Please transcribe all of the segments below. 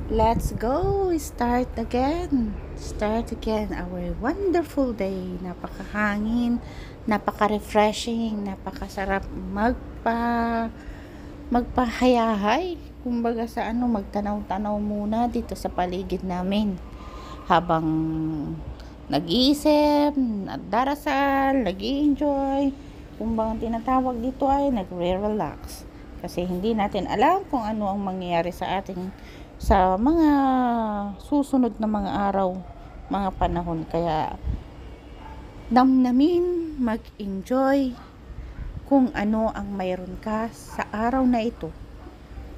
Let's go! Start again! Start again our wonderful day. Napakahangin, napaka-refreshing, napakasarap magpahayahay. Kumbaga sa magtanaw-tanaw muna dito sa paligid namin. Habang nag-iisip, nagdarasal, nag-enjoy. Kumbaga tinatawag dito ay nagre-relax. Kasi hindi natin alam kung ano ang mangyayari sa ating sa mga susunod na mga araw, mga panahon. Kaya damdamin, mag-enjoy kung ano ang mayroon ka sa araw na ito.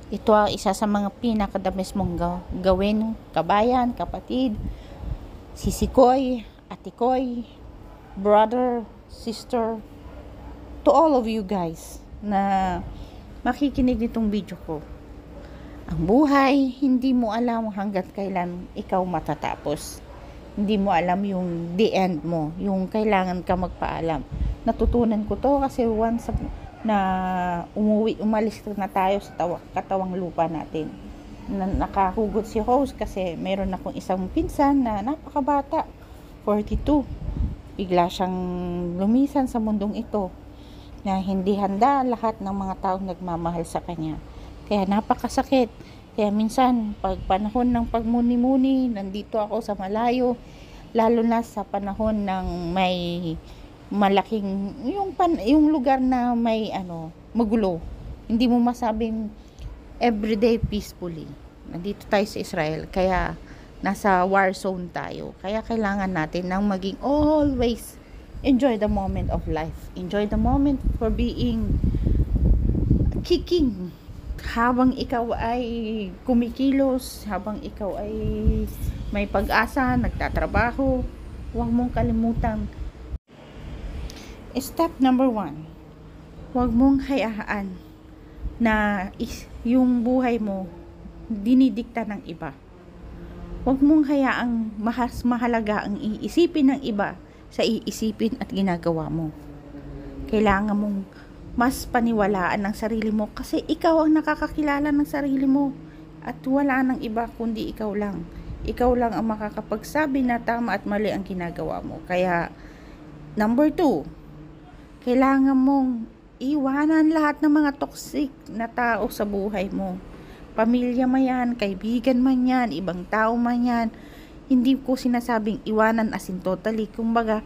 Ito ang isa sa mga pinakadamis mong gawin, kabayan, kapatid, sisikoy, atikoy, brother, sister, to all of you guys na makikinig nitong video ko. Ang buhay, hindi mo alam hanggat kailan ikaw matatapos. Hindi mo alam yung the end mo, yung kailangan ka magpaalam. Natutunan ko to kasi once na umalis na tayo sa katawang lupa natin. Nakahugot si host kasi meron akong isang pinsan na napakabata, 42. Bigla siyang lumisan sa mundong ito na hindi handa lahat ng mga taong nagmamahal sa kanya. Kaya napakasakit. Kaya minsan, pag panahon ng pagmuni-muni, nandito ako sa malayo, lalo na sa panahon ng may malaking, yung lugar na may magulo. Hindi mo masabing everyday peacefully. Nandito tayo sa Israel, kaya nasa war zone tayo. Kaya kailangan natin ng maging always enjoy the moment of life. Enjoy the moment for being kicking. Habang ikaw ay kumikilos, habang ikaw ay may pag-asa, nagtatrabaho, huwag mong kalimutan. Step number 1, huwag mong hayaan na yung buhay mo dinidikta ng iba. Huwag mong hayaang mahalaga ang iisipin ng iba sa iisipin at ginagawa mo. Kailangan mong mas paniwalaan ng sarili mo kasi ikaw ang nakakakilala ng sarili mo at wala nang iba kundi ikaw lang. Ikaw lang ang makakapagsabi na tama at mali ang ginagawa mo. Kaya number 2, kailangan mong iwanan lahat ng mga toxic na tao sa buhay mo. Pamilya man yan, kaibigan man yan, ibang tao man yan. Hindi ko sinasabing iwanan as in totally. Kumbaga,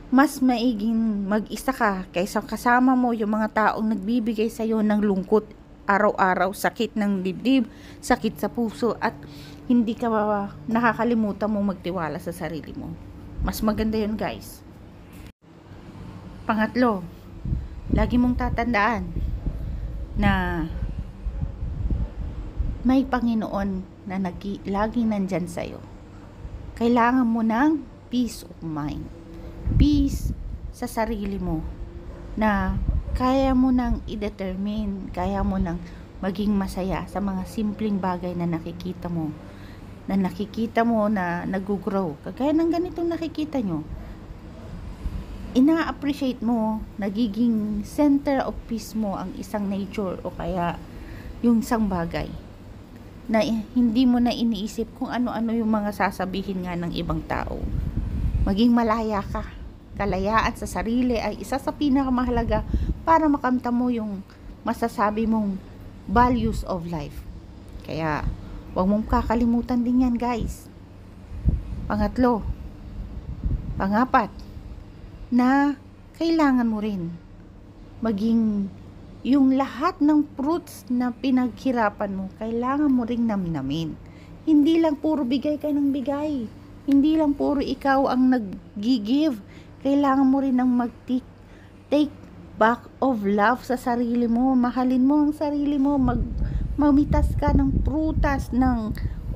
mas maiging mag-isa ka kaysa kasama mo yung mga taong nagbibigay sa'yo ng lungkot araw-araw, sakit ng dibdib, sakit sa puso, at hindi ka nakakalimutan mo magtiwala sa sarili mo. Mas maganda yun, guys. Pangatlo, lagi mong tatandaan na may Panginoon na laging nandyan sa'yo. Kailangan mo ng peace of mind. Peace sa sarili mo na kaya mo nang i-determine, kaya mo nang maging masaya sa mga simpleng bagay na nakikita mo na nag-grow. Kagaya ng ganitong nakikita nyo, ina-appreciate mo, nagiging center of peace mo ang isang nature o kaya yung isang bagay na hindi mo na iniisip kung ano-ano yung mga sasabihin nga ng ibang tao. Maging malaya ka. Kalayaan sa sarili ay isa sa pinakamahalaga para makamta mo yung masasabi mong values of life. Kaya, huwag mong kakalimutan din yan, guys. Pangapat, na kailangan mo rin maging yung lahat ng fruits na pinaghirapan mo, kailangan mo ring namnamin. Hindi lang puro bigay ka ng bigay. Hindi lang puro ikaw ang nag-give. Kailangan mo rin ng take back of love sa sarili mo. Mahalin mo ang sarili mo. Mamitas ka ng prutas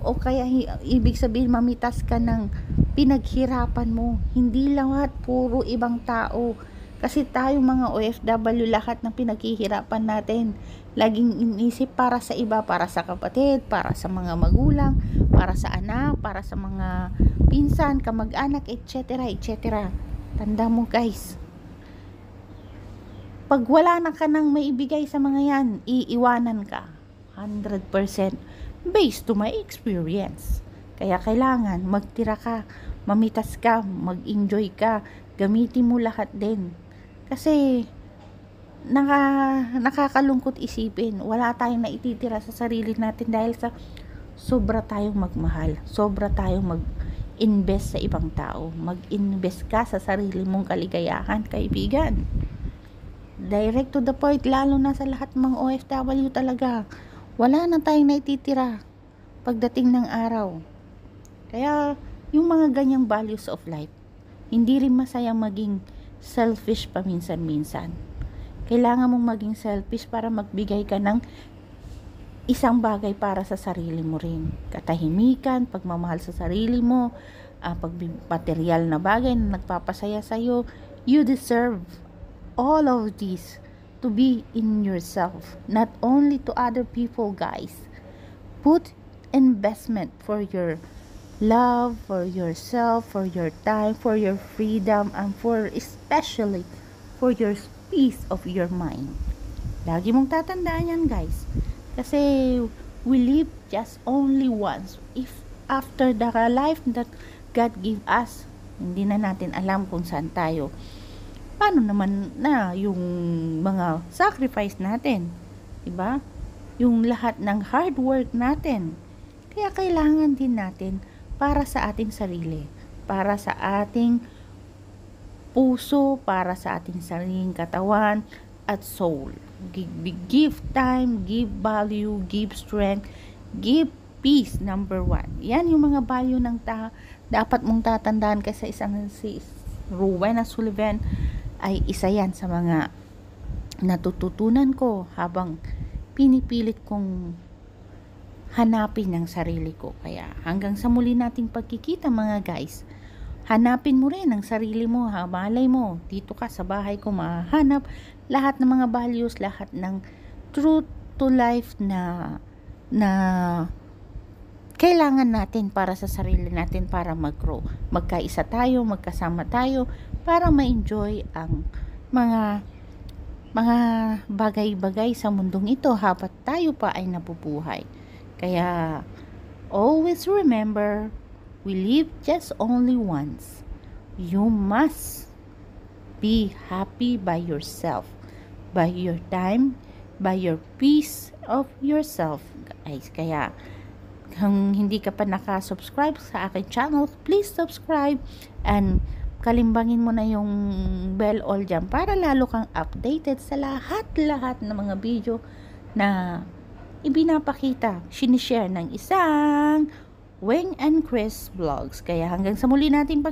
o kaya ibig sabihin mamitas ka ng pinaghirapan mo. Hindi lang puro ibang tao. Kasi tayo mga OFW, lahat ng pinaghihirapan natin, laging inisip para sa iba, para sa kapatid, para sa mga magulang, para sa anak, para sa mga pinsan, kamag-anak, etc. etc. Tanda mo, guys, pag wala na ka nang maibigay sa mga yan, iiwanan ka 100%. based to my experience. Kaya kailangan magtira ka, mamitas ka, mag-enjoy ka, gamitin mo lahat din. Kasi nakakalungkot isipin, wala tayong naititira sa sarili natin dahil sa sobra tayong magmahal, sobra tayong mag-invest sa ibang tao. Mag-invest ka sa sarili mong kaligayahan, kaibigan. Direct to the point, lalo na sa lahat ng mga OFW talaga. Wala na tayong naititira pagdating ng araw. Kaya, yung mga ganyang values of life, hindi rin masayang maging selfish paminsan-minsan. Kailangan mong maging selfish para magbigay ka ng isang bagay para sa sarili mo rin. Katahimikan, pagmamahal sa sarili mo, material na bagay na nagpapasaya sa'yo. You deserve all of these to be in yourself, not only to other people, guys. Put investment for your love, for yourself, for your time, for your freedom, and for especially for your peace of your mind. Lagi mong tatandaan yan, guys. Kasi we live just only once. If after the life that God give us, hindi na natin alam kung saan tayo. Paano naman na yung mga sacrifice natin? Diba? Yung lahat ng hard work natin. Kaya kailangan din natin para sa ating sarili, para sa ating puso, para sa ating sariling katawan at soul. Give time, give value, give strength, give peace, number 1. Yan yung mga value ng dapat mong tatandaan, kasi si Rowena Sullivan ay isa yan sa mga natututunan ko habang pinipilit kong hanapin ang sarili ko. Kaya hanggang sa muli nating pagkikita, mga guys, hanapin mo rin ang sarili mo. Malay mo, dito ka sa bahay ko mahanap lahat ng mga values, lahat ng truth to life na kailangan natin para sa sarili natin, para mag-grow. Magkaisa tayo, magkasama tayo para ma-enjoy ang mga bagay-bagay sa mundong ito habang tayo pa ay nabubuhay. Kaya always remember, we live just only once. You must be happy by yourself, by your time, by your peace of yourself, guys. Kaya kung hindi ka pa nakasubscribe sa aking channel, please subscribe and kalimbangin mo na yung bell all dyan para lalo kang updated sa lahat ng mga video na ibinapakita, sinishare ng isang Weng and Chris Vlogs. Kaya hanggang sa muli natin